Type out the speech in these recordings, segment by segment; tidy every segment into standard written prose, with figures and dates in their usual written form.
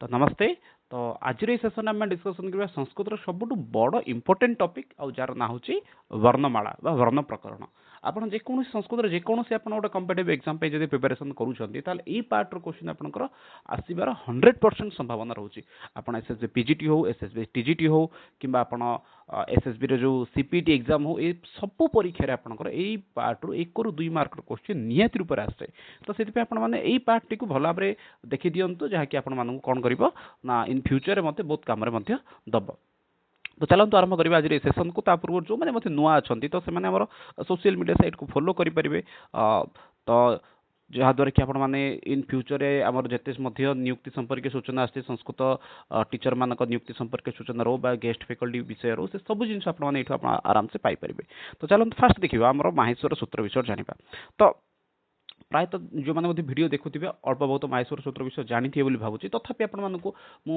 तो नमस्ते। तो आज सेसन आम डिस्कसन करबा संस्कृत सबुठ बड़ इम्पोर्टेंट टॉपिक आउ जार ना होची वर्णमाला बा वर्ण प्रकरण। आपण जेकोसी संस्कृत जेकोसी आपण गोटे कॉम्पिटिटिव एग्जाम पे जदि प्रिपरेशन करूछंती ताले ई पार्ट रो क्वेश्चन आपनकर आसीबार 100% संभावना रहउची। आपण एसएसबी पीजीटी हो एसएसबी टीजीटी हो किंबा आपण एसएसबी रो जो सीपीटी एग्जाम हो ए सब परीक्षा रे आपनकर एई पार्ट रो 1 ରୁ 2 मार्क रो क्वेश्चन नियति रूप आसे। तो सेति पे आपण माने एई पार्ट टिकु भला भाबरे देखि दियंतु जहा कि आपण मानन कोन करिवो ना इन फ्यूचर रे मते बहुत काम रे मध्य दब। तो चलतु आरंभ करिबा आज सेशन को ता पूर्व जो माने मते नुआ अछंती तो से माने हमर सोशल मीडिया साइट को फॉलो करि परिबे। तो जहाँ द्वारा कि आपण माने इन फ्यूचर रे हमर जते मध्य नियुक्ति संपर्क सूचना आस्ते संस्कृत टीचर मानक नियुक्ति संपर्क सूचना रो बा गेस्ट फैकल्टी विषय रो से सब जिन आपण माने एठो आपण आराम से पाई परिबे। तो चलतु फास्ट देखिबा हमर माहेश्वर सूत्र विषय जानिबा। तो प्रायतः जो मैंने वीडियो देखुवे अल्प बहुत माहेश्वर सूत्र विषय जानी बोली भावुची तथापि आपण मानक मु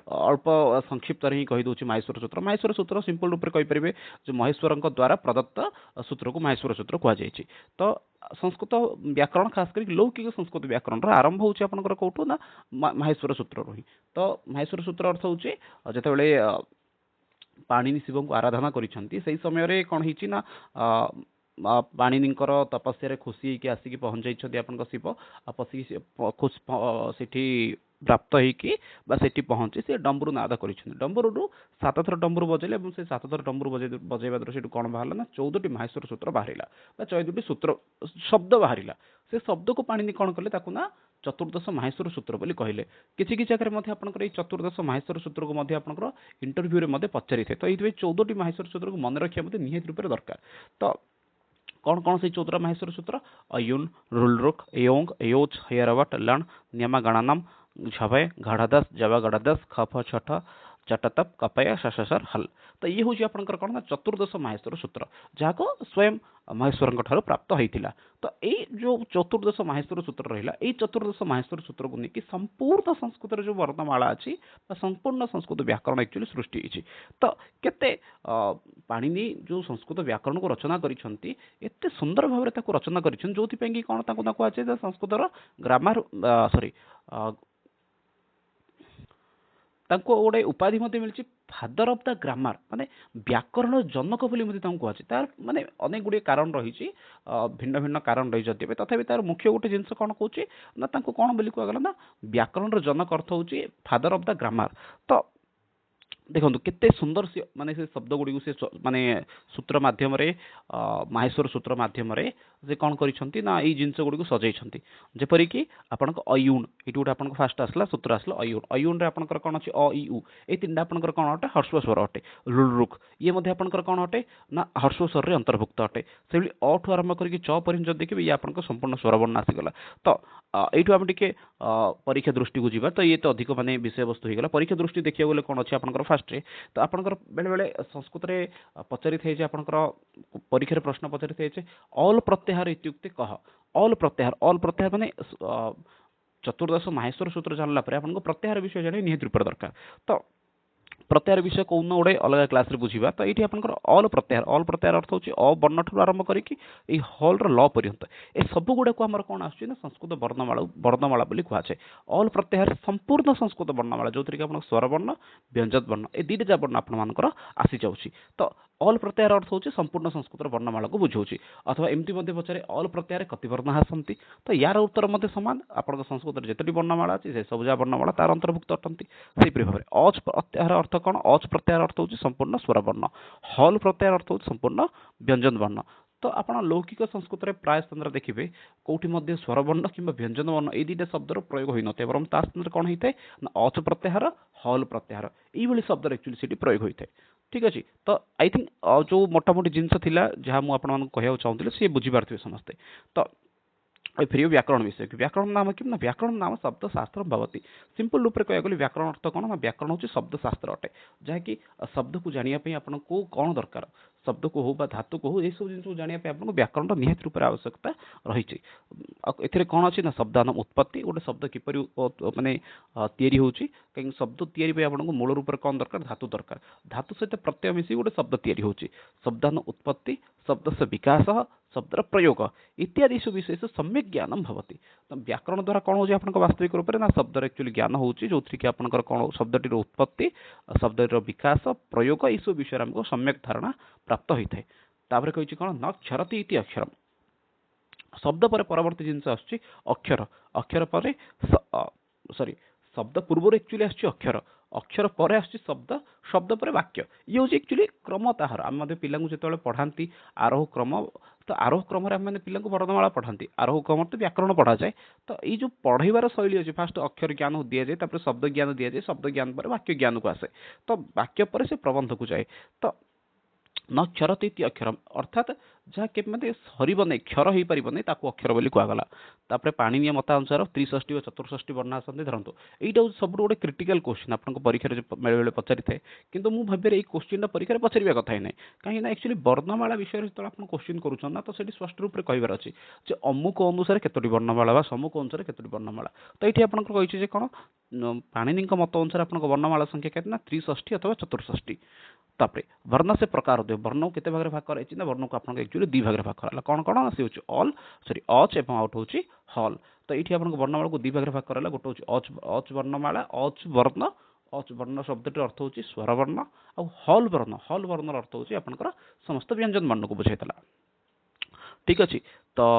अल्प संक्षिप्त ही कहीदे माहेश्वर सूत्र सिंपल रूप से कहींपर जो महेश्वर द्वारा प्रदत्त सूत्र को माहेश्वर सूत्र कहुई। तो संस्कृत व्याकरण खास कर लौकिक संस्कृत व्याकरण आरंभ होकर कौटू ना माहेश्वर सूत्र ही। तो माहेश्वर सूत्र अर्थ हूँ जिते पाणिनि शिव को आराधना करिसेंती सेही समय रे कोन हिची ना पाणिनिकर तपस्या रे खुशी कि आसिक पहुंचाई आपन शिव खुश सेठी प्राप्त होइकी बा सेठी पहुंची से डंबरू नाद करिसेंती। डंबरू 7 थर डंबरू बजेले से 7 थर डंबरू बजेबा द्वारा सेठू कोन बाहरला ना 14टी माहेश्वर सूत्र बाहरिला बा 14टी सूत्र शब्द बाहरिला। से शब्द को पाणिनि कोन करले ताकू ना चतुर्दश माहेश्वर सूत्र बोली कहले। किछि किछि जगह मध्ये आपनकर ए चतुर्दश माहेश्वर सूत्र को मध्ये आपनकर इंटरव्यू रे मध्ये पचारि थे। तो एथि 14टी माहेश्वर सूत्र को मन रखिया मध्ये निहित रूप रे दरकार। तो कौन कौन से 14 माहेश्वर सूत्र अयुन रुलरुक एयोंग एयोच हेयरवट लण नियमा गणनम झभय घड़ादस जवा गड़ादस खफ छठ चटतप कपय शशसर हल। तो ये हूँ आपंकर कौन ना चतुर्दश माहेश्वर सूत्र जहाँ को स्वयं महेश्वर प्राप्त होता। तो ये जो चतुर्दश माहेश्वर सूत्र रहा ये चतुर्दश माहेश्वर सूत्र को लेकिन संपूर्ण संस्कृत जो वर्णमाला अच्छी संपूर्ण संस्कृत व्याकरण एक्चुअली सृष्टि होती। तो केते पाणिनि जो संस्कृत व्याकरण को रचना करिसेंती एते सुंदर भाव रचना करिसें जो कि कौन कहुए संस्कृतर ग्रामर सॉरी गोटे उपाधि मिली फादर ऑफ द ग्रामर माने व्याकरण जनक बोली कहुचे। तार माने अनेक गुड़े कारण रही भिन्न भिन्न कारण रही जदि तथापि तार मुख्य गोटे जिनस कौन कौचे ना कौन बोली कहगला ना व्याकरण जनक अर्थ होची फादर ऑफ द ग्रामर। तो देखो केते सुंदर से माने से शब्द गुड़ी से माने सूत्र माध्यम रे माहेश्वर सूत्र माध्यम रे से कौन करिसेंती ना ई जिनस गुड़ी को सजाइछंती। जेपरि कि आपनक अयुन एटू गोटे आपनक फास्ट आसला सूत्र आसला अयुन अयुन रे आपनकर कोन अछि अ इ उ ए तीनटा आपनकर कोन अटे ह्रस्व स्वर अटे। लुलरुक ये मध्ये आपनकर कोन अटे ना ह्रस्व स्वर रे अंतर्भुक्त अटे। सेबली अ ठु आरंभ करके च पर्यंत जब देखिबे ये आपनकर संपूर्ण स्वर वर्ण आसीगला। तो एठु हम टिके परीक्षा दृष्टि को जीवा। तो ये तो अधिक माने विषय वस्तु होगला परीक्षा दृष्टि देखिया बोले कोन अछि आपनकर फास्ट रे। तो आपनकर बेले बेले संस्कृत रे पचारि थे जे आपनकर परीक्षा प्रश्न पचारि थे जे ऑल प्रत्याहार इत्युक्ते कह ऑल प्रत्याहार माने चतुर्दश माहेश्वर सूत्र जानला परे आपनको प्रत्याहार विषय जाने निहित रूप दरकार। तो प्रत्याहार विषय कौन गोटे अलग क्लास रे बुझीबा। तो ये आपनकर ऑल प्रत्याहार अर्थ होची अ वर्ण ठू आरंभ करिकि ए हॉल र ल पर्यंत ए सब गुडा को हमर कोन आछी ना संस्कृत वर्णमाला बोली कहुचे। ऑल प्रत्याहार संपूर्ण संस्कृत वर्णमाला जो कि आपन स्वर वर्ण व्यंजन वर्ण ए दीटा वर्ण आपन मानकर आसी जाउची। तो ऑल प्रत्याहार अर्थ होची संपूर्ण संस्कृत वर्णमाला को बुझाउची। अथवा एमती मध्ये पचारे ऑल प्रत्याहार कति वर्ण आसंती। तो यार उत्तर मध्ये समान आपन संस्कृत रे जतटी वर्णमाला अछि से सब वर्णमाला तार अंतर्भुक्त अटंती। सेहि प्रभाव अच प्रत्याहार अर्थ कौन अच प्रत्याहार अर्थ होची संपूर्ण स्वर वर्ण हल प्रत्याहार अर्थ होची संपूर्ण व्यंजन वर्ण। तो आपण लौकिक संस्कृत रे प्राय स्थान देखिबे कोठी मध्ये स्वर वर्ण किंबा व्यंजन वर्ण ए दीटा शब्दर प्रयोग होई नते बरम ता स्थान कोन होइते ना अच प्रत्याहार हल प्रत्याहार एई भली शब्द एक्चुअली सिटी प्रयोग होइते। ठीक अछि। तो आई थिंक जो मोटा मोटी जिंस थिला जहा मु आपण मानक कहया चाहूतिले से बुझी पारथिबे समस्ते। तो फिर व्याकरण विषय व्याकरण नाम कि ना व्याकरण नाम शब्द शास्त्र भवती। सिंपल रूप से कह गली व्याकरण अर्थ कौन ना व्याकरण हूँ शब्द शास्त्र अटे जहाँकि शब्द को जानापी आपको कौन दरकार शब्द को हो बा धातु को हो ये सब जिन जानिया पे आपको व्याकरण निहाती रूप से आवश्यकता रही एथिरे कौन अच्छी ना शब्दान उत्पत्ति गोटे शब्द किपरि माने तैयारी होची कहीं शब्द तैयारी पे आपको मूल रूप से कौन दरकार धातु सहित प्रत्यय मिसी गोटे शब्द तैयारी होची शब्दान उत्पत्ति शब्द से विकास शब्दर प्रयोग इत्यादि विषय से सम्यक ज्ञानम भवति तो व्याकरण द्वारा कौन हो आपन वास्तविक रूप से ना शब्दर एक्चुअली ज्ञान होची जो थी कि आपनकर कौन शब्दटीर उत्पत्ति शब्दर विकास प्रयोग ये सब विषय हमको सम्यक धारणा प्राप्त होता है तापर कही कौन न क्षरति इति अक्षरम शब्द पर परवर्ती जिनस आसुची अक्षर अक्षर पर सॉरी शब्द पूर्व एक्चुअली आसुची अक्षर अक्षर पर आसुची शब्द शब्द पर वाक्य ये हूँ एक्चुअली क्रम ताहार आम पिला जो पढ़ाती आरोह क्रम तो आरोह क्रम आम पिला वर्णमाला पढ़ाती आरोह क्रम तो व्याकरण पढ़ा जाए तो ये जो पढ़ाइबार शैली अच्छे फास्ट अक्षर ज्ञान दि जाए तापर शब्द ज्ञान दि जाए शब्द ज्ञान पर वाक्य ज्ञान को आसे तो वाक्य पर से प्रबंध को जाए तो न क्षरती अक्षरम अर्थात जहाँ के सर क्षर हो पार नहीं अक्षर बोली कहगला तापर पाणिनीय मतानुसार त्रिष्ठी और चतुष्ठी वर्ण आसती धरतु यहाँ सब गोटे क्रिटिकल क्वेश्चन आपको परीक्षा बेले बेले पचारि थाए कि भाव ये क्वेश्चन परीक्षा पचार कथा ही ना कहीं एक्चुअली वर्णमाला विषय जो आप क्वेश्चन करुँच तो ये स्पष्ट रूप से कहबार अच्छे जो अमुक अनुसार कतोटी वर्णमाला समूक अनुसार कतोटी वर्णमाला तो ये आपको कौन पाणिनी मत अनुसार आप वर्णमाला संख्या कहते त्रिष्ठी अथवा चतुष्ठी तापर वर्ण से प्रकार दे वर्ण को भाग भाग कराई ना वर्ण को आप एक्चुअली दी भाग भाग करा कौन कौन सी हूँ ऑल सॉरी अच एवं आउट हूँ हल तो ये आपको वर्णमाला को दी भाग भाग करा गोटे हूँ अच अच वर्णमाला अच वर्ण शब्द अर्थ हूँ स्वर वर्ण और हल वर्ण अर्थ हूँ आपंकर समस्त व्यंजन वर्ण को बुझाईला ठीक अच्छे तो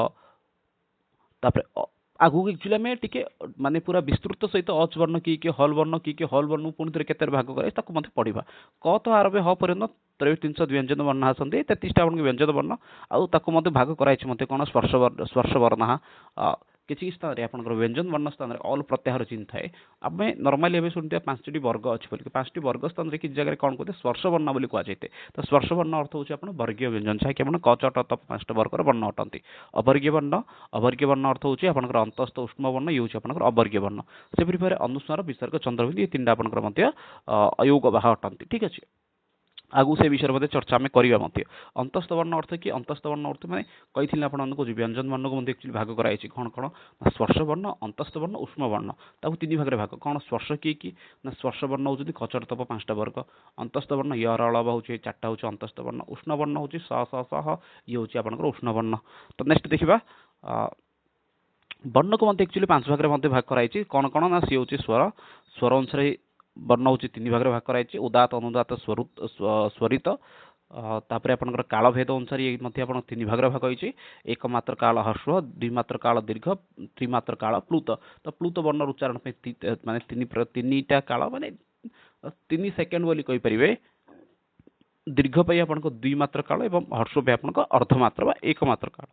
तापर आगू एक्चुअली आम टे माने पूरा विस्तृत सहित अच वर्ण कि हल वर्ण कि हल वर्ण पुणी थे केते भाग कराए पढ़ा क तो आरभ ह पर्यंत 300 व्यंजन वर्ण आसती 33टा आपको व्यंजन वर्ण आउ भाग कराई कौन स्पर्श वर्ण किसी स्थान में आप व्यंजन वर्ण स्थान में अल प्रत्याहार चिन्ह थाए आम नर्माली एवं शुणुते 5टी वर्ग अच्छे बोलिए 5टी वर्ग स्थान में किसी जगह कौन कहते स्पर्श वर्ण बोली कहुए तो स्पर्श वर्ण अर्थ होची आपन वर्गीय व्यंजन जहाँकि आप क च ट त 5टा वर्गर वर्ण अटंती अवर्गीय वर्ण अर्थ होची आपनकर अंतस्थ उष्म वर्ण ये हूँ आपनकर अवर्गीय वर्ण से भाव अनुस्वार विसर्ग चंद्रबिंदु ये 3टा आपनकर अयोग बाह अटंती ठीक अच्छे आगु से विषय में चर्चा आम करवा अंतस्थ वर्ण अर्थ कि अंतस्थ वर्ण अर्थ मैंने कही आपको व्यंजन वर्ण को एक्चुअली भाग कराई कौन कौन स्पर्श वर्ण अंतस्थ वर्ण उष्म वर्ण ताकू 3 भाग भाग कौन स्पर्श किए ना स्पर्श वर्ण होती कचर तप 5टा वर्ग अंतस्थ वर्ण यर अलब हूँ 4टा हूँ अंतस्थ वर्ण उष्ण वर्ण हूँ स ये हूँ आपंकर उष्ण वर्ण तो नेक्स्ट देखा वर्ण को एक्चुअली 5 भाग भाग कराई कौन कौन ना सी हूँ स्वर स्वर अनुसार वर्ण हूँ 3 भाग भाग कराई उदात अनुदात स्वरित तापर आपंकर काल भेद अनुसार ये 3 भाग भाग होती एक मात्र काल ह्रस्व द्विमात्र काल दीर्घ त्रिमात्र काल प्लुत तो प्लुत वर्ण उच्चारण माने 3टा काल माने 3 सेकेंड बोली कहींपर दीर्घ पर आपको द्विमात्र काल और ह्रस्व पे आपको अर्धमात्र एकमात्र काल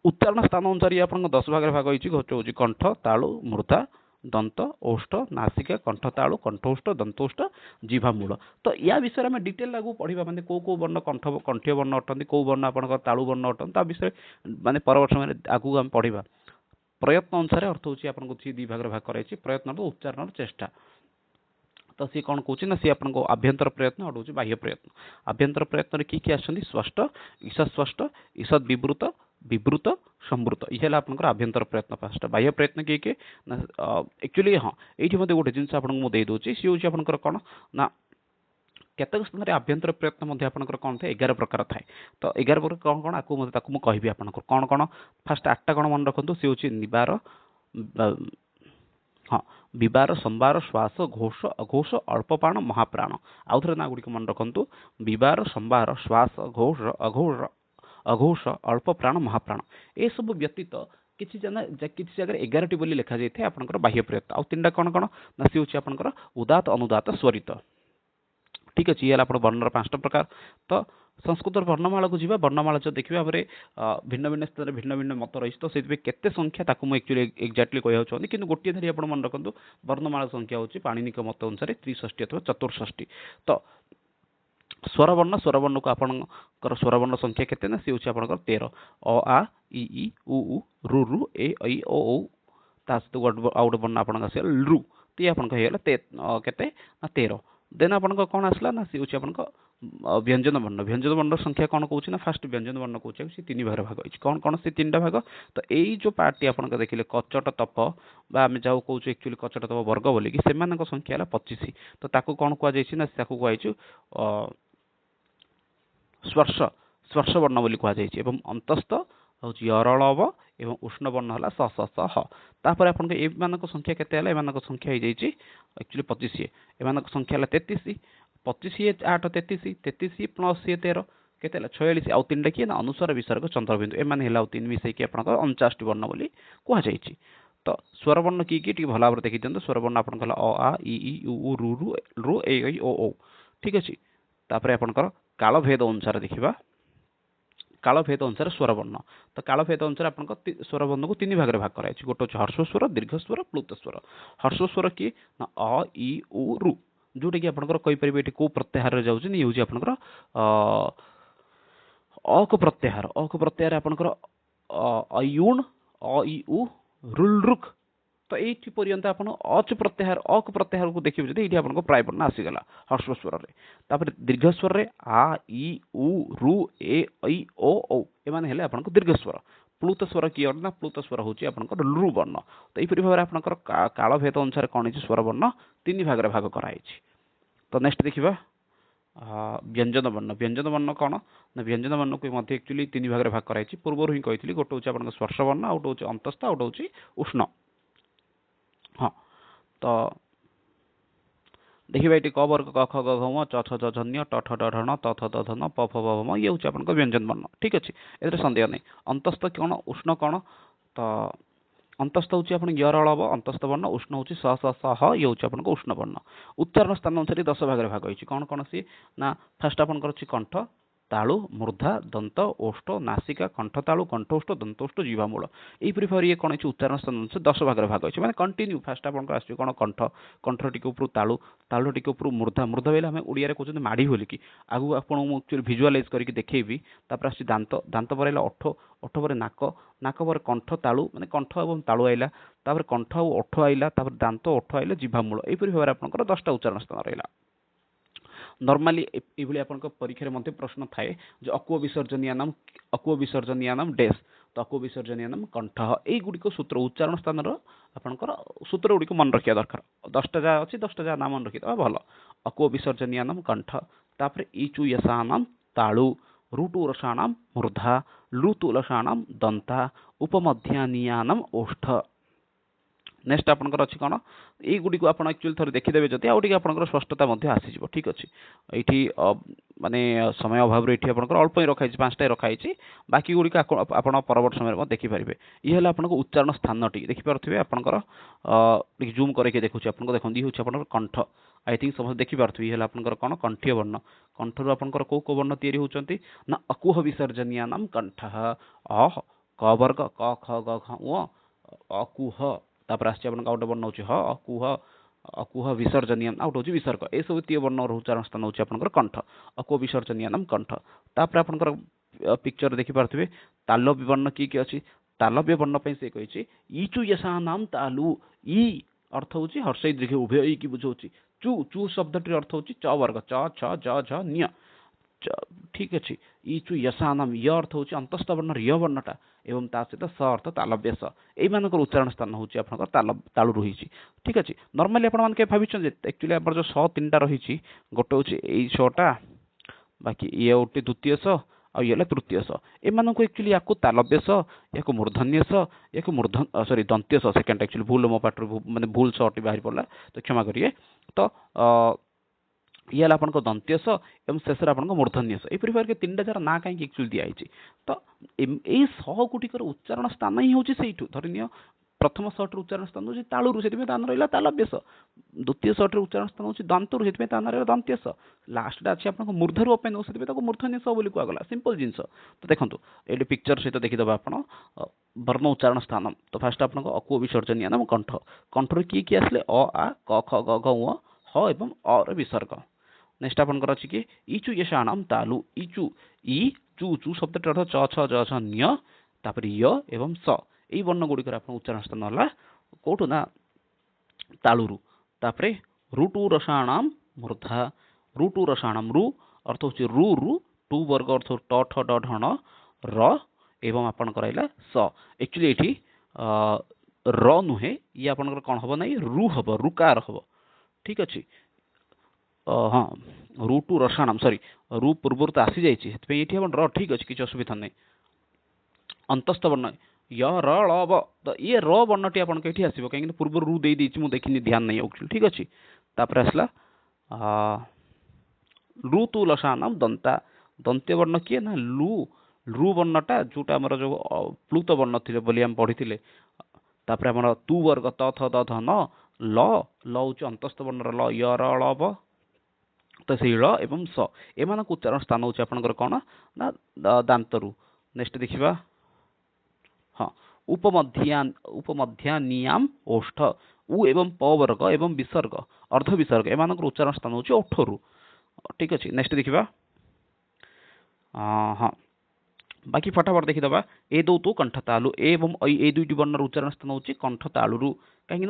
उच्चारण स्थान अनुसार ये आपको 10 भाग भाग होती कंठ तालु मूर्धा दंत ओष्ठ नासिका कंठतालु कंठोष्ठ दंतोष्ठ जीवा मूल तो या विषय में डिटेल लागू पढ़ा माने को वर्ण कंठीय वर्ण अटंती को वर्ण आप तालु वर्ण अटंती विषय माने परवर्ष में आगू आम पढ़ा प्रयत्न अनुसार अर्थ होची आपन को 2 भाग भाग कराई प्रयत्न तो उच्चारण चेष्टा तो सी कौन कौन ना सी आपको आभ्यंतर प्रयत्न और हूँ बाह्य प्रयत्न आभ्यंतर प्रयत्न किए आसछन्ति स्पष्ट ईषद विवृत विवृत संवृत ये आपंकर आभ्यंतर प्रयत्न 5टा बाह्य प्रयत्न किए एक्चुअली हाँ ये गोटे जिन आपको देदे सी हूँ आपंकर कौन ना केतक स्थान में आभ्यंतर प्रयत्न आपंकर कौन थे 11 प्रकार थाए तो 11 प्रकार कौन कौन आपको मैं कहि आपंकर कौन कौन फास्ट 8टा कौन मन रखु सी हूँ निबार हाँ विबार संबार श्वास घोष अघोष अल्पप्राण महाप्राण आउ थे ना गुड़िक मन रखु विबार संबार श्वास घोष अघोष अघोष अल्पप्राण महाप्राण ए सब व्यतीत किसी जगह 11टी बोली लिखा जाए आपंकर बाह्य प्रयत्न आउ 3टा कौन कौन ना सी हूँ आपंकर उदात अनुदात स्वरित ठीक अच्छे ये आप वर्णर 5टा प्रकार तो संस्कृत वर्णमाला को जी वर्णमाला जो देखिए भाव भिन्न भिन्न स्थान में भिन्न भिन्न मत रही तो से केते संख्या ताकू एक्चुअली एक्जाक्टली कहना चाहती कि गोटे धारी आप मन रखु वर्णमाला संख्या हूँ पाणिनिक मत अनुसार 63 अथवा 64 तो स्वरवर्ण को आपंकर स्वरवर्ण संख्या केते ना सी हूँ आपंकर 13 अ आ इ उ रु रु ए ऐ ओ औ ता सहित आउ गोटे वर्ण आपन लृ तो ये आपन केते 13 देन आपन कौन आसला ना सी हूँ आपन व्यंजन वर्ण संख्या कौन कौन ना फास्ट व्यंजन वर्ण कौन सी तीन भाग भाग होती कौन कौन से तीन टा भाग तो यही जो पार्टी आप देखिए कचट तप आम जहाँ कौन एक्चुअली कचट तप वर्ग बोलिकी से संख्या है 25 तो ताको कौन कहुई ना कहुई स्पर्श स्पर्श वर्ण बोली कहुई अंतस्थ हूँ अरलव एवं उष्ण वर्ण है स स स ह तापर आपन एमान संख्या केते एमान संख्या हो जाइए एक्चुअली 25 एमान संख्या है 33 25 8 33 33 प्लस 13 केते 46 आउ तीन किए ना अनुस्वर विसर्ग चंद्रबिंदु एमान है तीन मिसेक आप 49 वर्ण बोली कहुई तो स्वर वर्ण कि भल भाव देखी दिखाते स्वर वर्ण आप अ आ इ उ रु रु ए ओ ठीक अच्छे तापर आपंकर काल भेद अनुसार देखा काल भेद अनुसार स्वर वर्ण तो काल भेद अनुसार आप स्वर वर्ण को तीन भाग में भाग कराई गोटे हूँ हर्ष स्वर दीर्घ स्वर प्लुत स्वर हर्ष स्वर किए ना अ इ उ रु जोटा कि आपंकर ये कौ प्रत्याहार जाऊँच ये हूँ आपंकर अ को प्रत्याहार आपंकर अयुण अ इ उ रुल रुक तो ये पर्यंत आप अच प्रत्याहार अक प्रत्याहार को देखिए ये आपको प्राय वर्ण आसीगला हर्ष स्वर तापर दीर्घ स्वर आ इ उ रु ए ऐ ओ औ एमाने आप दीर्घ स्वर प्लुत स्वर किए ना प्लुत स्वर हूँ आप लु वर्ण तो यहीपरि भाव में आपंकर काल भेद अनुसार कौन है स्वर वर्ण तीन भाग में भाग कराई तो नेक्स्ट देखा व्यंजन वर्ण कौन ना व्यंजन वर्ण को एक्चुअली तीन भाग में भाग कराई पूर्व ही कही गोटे हूँ आप स्पर्श वर्ण आउट हूँ अंतस्थ आउट हूँ उष्ण हाँ तो देखिए ये क वर्ग क ख ग घ च छ ज झ ट ठ ड ढ ण त थ द ध न प फ ब भ म ये हूँ आप व्यंजन वर्ण ठीक अच्छे ए सन्देह नहीं अंतस्थ कौन उष्ण कौन तो अंतस्थ हूँ आप यरलव अंतस्थ वर्ण उष्ण हूँ स स स ह ये हूँ आप उष्ण वर्ण उच्चारण स्थान अनुसार 10 भाग में भाग होती कौन कौन सी ना फास्ट आपंकर अच्छी कंठ तालु मूर्धा दंत ओष्ठ नासिका कंठतालु कंठोष्ठ दंतोष्ठ जीवामूल यहीपरि भाव ये कौन उच्चारण स्थान अनुसार 10 भाग में भाग होती मैंने कंटिन्यू फास्ट आपको आस कौन कंठ कंठ टी ऊपर तालु तालु टी ऊपर मूर्धा मूर्धा बोले आम ओडिया कहते माड़ी बोलिकी आगू आपको भिजुआलाइज करके देखी तापर आस दांत दांत पर ओठ ओठ पर नाक नाक पर कंठ तालु मैंने कंठ और तालु आइला तापर कंठ और ओठ आइला तापर दांत ओठ आइला जीवामूल यहीपरि भाव में आपंकर 10टा उच्चारण स्थान रहा नॉर्मली ये आप परीक्षा में प्रश्न थाए जो अकुह विसर्जनिया नाम डैश तो अकुह विसर्जनिया नाम कंठ युड़िक सूत्र उच्चारण स्थान आपंकर सूत्र गुड़िक मन रखा दरकार 10टा जहाँ अच्छी 10टा जहाँ नाम मन रखिद भल अकुह विसर्जनिया नाम कंठ तापर इचु यशाणाम तालु रुटु रसाणाम मूर्धा लुतु लसाणाम दंता उपमध्यानियानाम ओष्ठ नेक्स्ट आपंकर अच्छी कौन युड़ी को एक्चुअली थोड़े देखीदे जब आउटे आपंकर स्पष्टता आसीज ठीक अच्छे ये माने समय अभाव ये अल्प ही रखाई 5टा रखाई बाकी गुड़िक आप परवर्त समय देखिपारे ये है आप उच्चारण स्थान टी देखिपे आपंकर जूम करके देखुचे आपको देखो ये हूँ कंठ आई थिंक समस्त देखिपे ये आपंकर कौन कंठीय वर्ण कंठर आपंकर कौ कौ वर्ण तैयारी होती ना अकुह विसर्जनिया नाम कंठ अ क वर्ग क ख ग घ उ अकुह तापर आस गोटे वर्ण हूँ ह अकुह अकुह विसर्जनिया आउट हूँ विसर्ग ये सब तीय वर्ण उच्चारण स्थान हूँ आपंकर कंठ अकुह विसर्जनिया नाम कंठ तापर आपंकर पिक्चर देखिपे तालव्य वर्ण किए अच्छी तालव्य वर्ण से कही इचु यशा नाम तालु इ अर्थ हूँ हर्ष दीर्घ उभय की बुझाऊँ चु चु शब्द अर्थ हूँ च वर्ग च छ ज झ न्य ठीक अच्छे इचु यशा नाम य अर्थ हूँ अंतस्थ वर्ण रिय वर्णटा एवं ता सहित स अर्थ तालव्य स यही उच्चारण स्थान हूँ आप तालु रही ठीक अच्छे नॉर्मली आपके भाई एक्चुअली आप जो स 3टा रही गोटे हूँ यही 6टा बाकी ये गोटे द्वितीय स आ ये तृतीय स एम एक्चुअली या तालव्य स या मूर्धन्य स या मूर्धन सॉरी दंत्य स सेकेंड एक्चुअली भूल मो पाटर मैंने भूल टी बाहर पड़ा तो क्षमा करिए तो ये आपन दंत्य स एवं शेष आप मूर्धन्य स यहीपरि भाव 3टा जार ना कहीं एक्चुअली दिखाई तो यही स गुटिकर उच्चारण स्थान ही हूँ से धरनीय प्रथम सटर उच्चारण स्थान हूँ तालुरु से रहा तालव्य स द्वितीय सटर उच्चारण स्थान हूँ दंतरु से रहा दंत्य स लास्टा अच्छे आप मूर्धर ओपेन हो से मूर्धन्य स बोली कहगला सिंपल जिनस तो देखो ये पिक्चर सहित देखीदे आप वर्ण उच्चारण स्थान तो फास्ट आप अकुह विसर्जनिया नाम कंठ कंठर किए आसले अ आ क ख ग घ उ ह एवं अर विसर्ग नेक्स्ट आपंकर अच्छी कि इचु यशाणाम तालु इचु इ चु चु शब्द अर्थ च छ ज छ न्य तापर य एवं स यही वर्ण गुड़िक उच्चारण स्थान है कौटू ना तालुरु तापर रुटु रसाणाम मूर्धा रुटु रसाणाम रु अर्थ होची रु रु टू वर्ग अर्थ ट ठ ड ढ ण र एवं आपनकर आइला स एक्चुअली एठी र नुहे ये आपनकर कोन हबो नै रु हबो रुकार हबो ठीक अछि हाँ रु टू रसाणाम सॉरी रु पूर्व तो आसी जाइए ये र ठीक अच्छे किसी असुविधा नहीं अंतस्थ वर्ण य र ल ब तो ये र वर्णटी आपन कहीं आसो कहीं पूर्व रु दे मुझे देखनी ध्यान नहीं एक्चुअली ठीक अच्छे तापर आसला लु तु लसाणाम दंता दंत्य वर्ण किए ना लु लु वर्णटा जोटा आमर जो प्लुत वर्ण थे बोली आम पढ़ी तापर आमर तु वर्ग त थ द ध न ल ल हूँ अंतस्थ वर्ण ल य र ल ब तो से ळ एवं स एमान उच्चारण स्थान हूँ आपंकर कौन ना दांतरु नेक्स्ट देखा हाँ उपमध्यानियाम ओष्ठ उ एवं प वर्ग एवं विसर्ग अर्ध विसर्ग एम उच्चारण स्थान हूँ ओठरु ठीक अच्छे नेक्स्ट देखा हाँ बाकी फटाफट देखीदे ए दौ तो कंठ तालु एवं ए दुईटी वर्ण उच्चारण स्थान हूँ कंठ तालु कहीं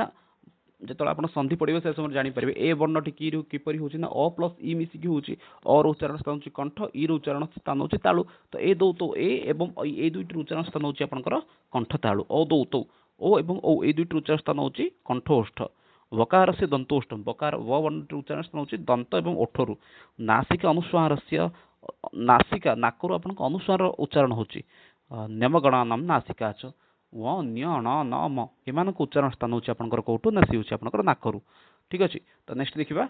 जो आप संधि पड़े से समय जापर ए वर्णटी किपर हो अ प्लस इ मिसिकी हूँ अर उच्चारण स्थान हूँ कंठ इ उच्चारण स्थान हूँ तालु तो ए दौ तो एवं ए दुईटी उच्चारण स्थान हूँ आपंकर कंठ तालु अ दौ तो ओ एवं ओ ए दुईटी उच्चारण स्थान हूँ कंठोष्ठ वकार से दंतोष्ठ वकार व वर्णटी उच्चारण स्थान हूँ दंत एवं ओठरु नासिका अनुस्वार से नासिका नाकरु आपन अनुस्वार उच्चारण होची नमगणानाम नासिका च व न्य ण न म एमान उच्चारण स्थान हूँ आपंकर कौटू ना सी हूँ आपंकर नाकरु ठीक अच्छे तो नेक्स्ट देखा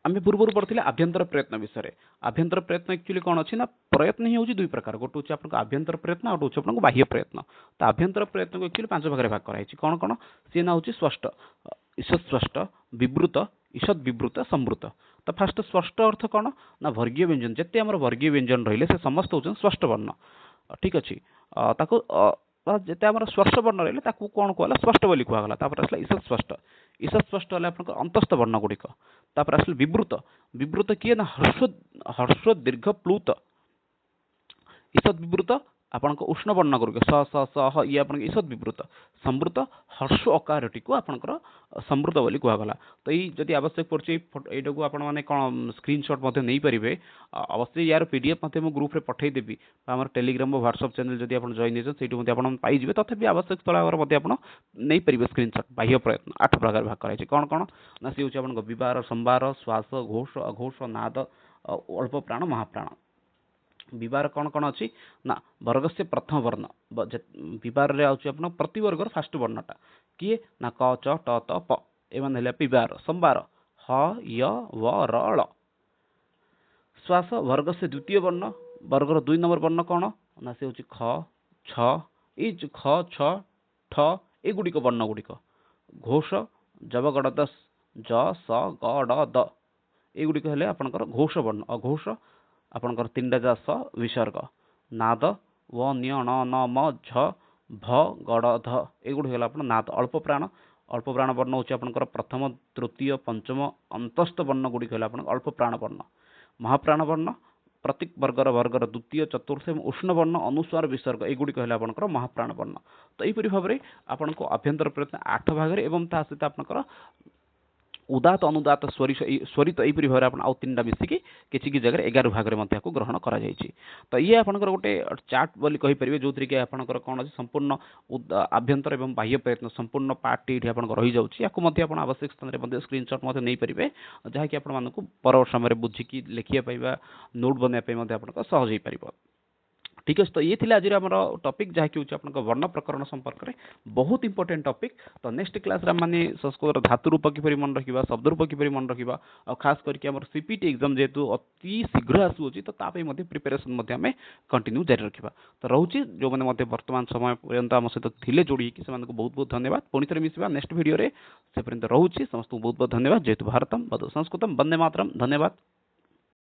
आम पूर्व पढ़ते आभ्यंतर प्रयत्न विषय आभ्यंतर प्रयत्न एक्चुअली कौन अच्छी ना प्रयत्न ही हूँ दुई प्रकार गोटे हूँ आपको आभ्यंतर प्रयत्न और गोटे हूँ बाह्य प्रयत्न तो आभ्यंतर प्रयत्न को एक्चुअली 5 भाग में भाग कराई कौन कौन सी ना हूँ स्पष्ट ईषद स्पष्ट विवृत ईषद विवृत संवृत तो फास्ट स्पष्ट अर्थ कौन ना वर्गीय व्यंजन जिते आम वर्गीय व्यंजन रही से समस्त हूँ स्पष्ट वर्ण ठीक अच्छे जिते आम स्पर्श वर्ण रही कौन कहला स्पष्ट बोली कहला आसला ईषद स्पष्ट है आप अंतस्थ वर्ण गुड़िक आसला विवृत विवृत किए ना हर्ष दीर्घ प्लुत ईषद विवृत आपण उष्ण वर्ण गुड़िक स स स ह ये आप ईषद विवृत संवृत हर्ष अकारटी को आपंकर संवृत बोली कहगला तो ये जदि आवश्यक पड़े यहाँ को आपण मैंने कौन स्क्रीनशॉट नहीं पारे अवश्य यार पीडीएफ मत ग्रुप में पठेदेवी आम टेलीग्राम व्हाट्सएप चैनल जब आप जॉइन होती पाइबे तथापि आवश्यक स्थल आप नहीं पारे स्क्रीनशॉट बाह्य प्रयत्न 8 प्रकार भाग कराई कौन कौन ना सी हूँ आप विवार संवार श्वास घोष अघोष नाद अल्प प्राण महाप्राण विवार कौन कौन अच्छी ना वर्ग से प्रथम वर्ण विवार आप प्रतिवर्ग फास्ट वर्णटा किए ना क च ट त प एवं विवार संवार ह य व र ळ श्वास वर्ग से द्वितीय वर्ण वर्गर 2 नंबर वर्ण कौन ना से हूँ ख छ ये ख छ ठ एगुड़िक वर्ण गुड़िक घोष जबगड़ दस ज स ग ड द एगुड़िक हेले आपनकर घोष वर्ण अघोष आपनकर 3टा जास विसर्ग नाद व न्य ण न म झ भ गड़ ध एगुड़ी है नाद अल्प प्राण वर्ण हूँ आपनकर प्रथम तृतीय पंचम अंतस्थ वर्ण गुड़िक है अल्प प्राण वर्ण महाप्राण वर्ण प्रत्येक वर्गर द्वितीय चतुर्थ एवं उष्ण वर्ण अनुस्वार विसर्ग एगुड़ी है आपनकर महाप्राण वर्ण तो यहीपरि भाव में आपन को आभ्यंतर प्रयत्न 8 भाग एवं ता सहित आपनकर उदात अनुदात स्वरित यहीपरि भाव में आउ 3टा मिसिकी किसी जगह 11 भाग में ग्रहण करा तो ये आपनकर गोटे चार्ट बोली कहीपर जो थी कि आपनकर कौन अच्छे संपूर्ण आभ्यंतर एवं बाह्य प्रयत्न संपूर्ण पार्ट ये रही जाऊँगी या आवश्यक स्थान में स्क्रीनशॉट नहीं पारे जहाँकि आपको पर समय बुझिकी लिखापी नोट बनवाई सहज हो पार ठीक है तो ये थी आज आम टपिक जहाँकि हूँ वर्ण प्रकरण संपर्क में बहुत इंपोर्टेंट टपिक तो नेक्स्ट क्लास मैंने संस्कृत धातु रूप किपर मन रखा शब्द रूप किपर मन रखा और खास करके आम सीपीटी एग्जाम जेहेतु अति शीघ्र आसूँ तो प्रिपेरेसन आम कंटिन्यू जारी रखा तो रोचे जो मैंने वर्तमान समय पर्यंत आम सहित थे जोड़ी से बहुत बहुत धन्यवाद पुणी थे मिसवा नेक्स्ट वीडियो से पर्यंत रोचे समस्त बहुत बहुत धन्यवाद जेहेतु भारतम वदु संस्कृतम वंदे मातरम धन्यवाद।